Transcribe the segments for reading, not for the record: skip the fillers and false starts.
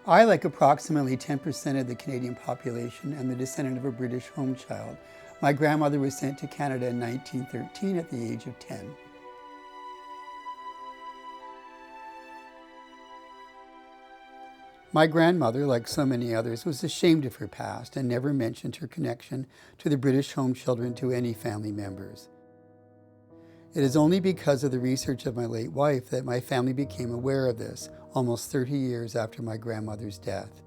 I, like approximately 10% of the Canadian population, am the descendant of a British home child. My grandmother was sent to Canada in 1913 at the age of 10. My grandmother, like so many others, was ashamed of her past and never mentioned her connection to the British home children to any family members. It is only because of the research of my late wife that my family became aware of this, almost 30 years after my grandmother's death.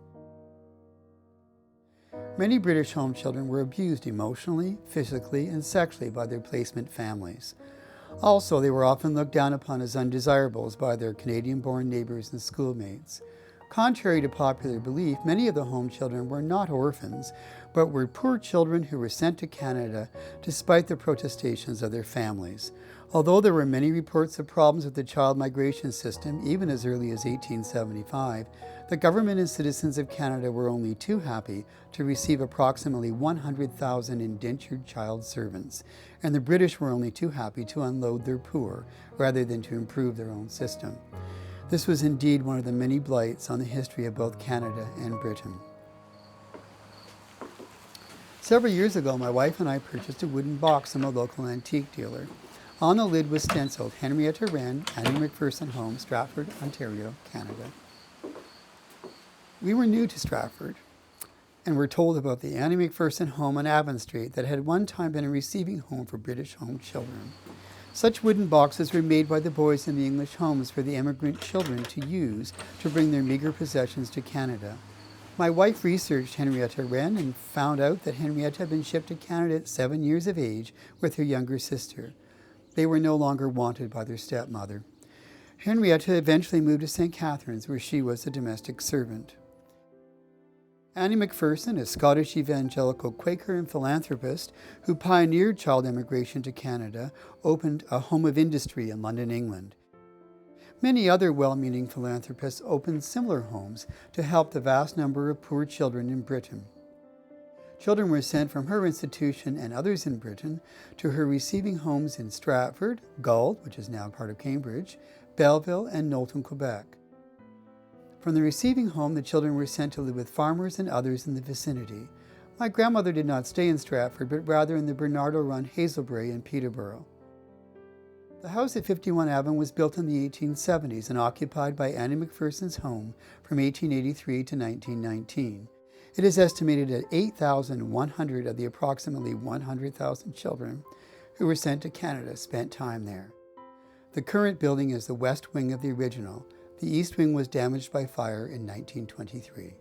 Many British home children were abused emotionally, physically, and sexually by their placement families. Also, they were often looked down upon as undesirables by their Canadian-born neighbors and schoolmates. Contrary to popular belief, many of the home children were not orphans, but were poor children who were sent to Canada despite the protestations of their families. Although there were many reports of problems with the child migration system, even as early as 1875, the government and citizens of Canada were only too happy to receive approximately 100,000 indentured child servants, and the British were only too happy to unload their poor rather than to improve their own system. This was indeed one of the many blights on the history of both Canada and Britain. Several years ago, my wife and I purchased a wooden box from a local antique dealer. On the lid was stenciled Henrietta Wren, Annie MacPherson Home, Stratford, Ontario, Canada. We were new to Stratford and were told about the Annie MacPherson home on Avon Street that had one time been a receiving home for British home children. Such wooden boxes were made by the boys in the English homes for the immigrant children to use to bring their meager possessions to Canada. My wife researched Henrietta Wren and found out that Henrietta had been shipped to Canada at 7 years of age with her younger sister. They were no longer wanted by their stepmother. Henrietta eventually moved to St. Catharines, where she was a domestic servant. Annie MacPherson, a Scottish evangelical Quaker and philanthropist who pioneered child immigration to Canada, opened a home of industry in London, England. Many other well-meaning philanthropists opened similar homes to help the vast number of poor children in Britain. Children were sent from her institution and others in Britain to her receiving homes in Stratford, Galt, which is now part of Cambridge, Belleville, and Knowlton, Quebec. From the receiving home, the children were sent to live with farmers and others in the vicinity. My grandmother did not stay in Stratford, but rather in the Bernardo-run Hazelbury in Peterborough. The house at 51 Avon was built in the 1870s and occupied by Annie MacPherson's home from 1883 to 1919. It is estimated that 8,100 of the approximately 100,000 children who were sent to Canada spent time there. The current building is the west wing of the original. The east wing was damaged by fire in 1923.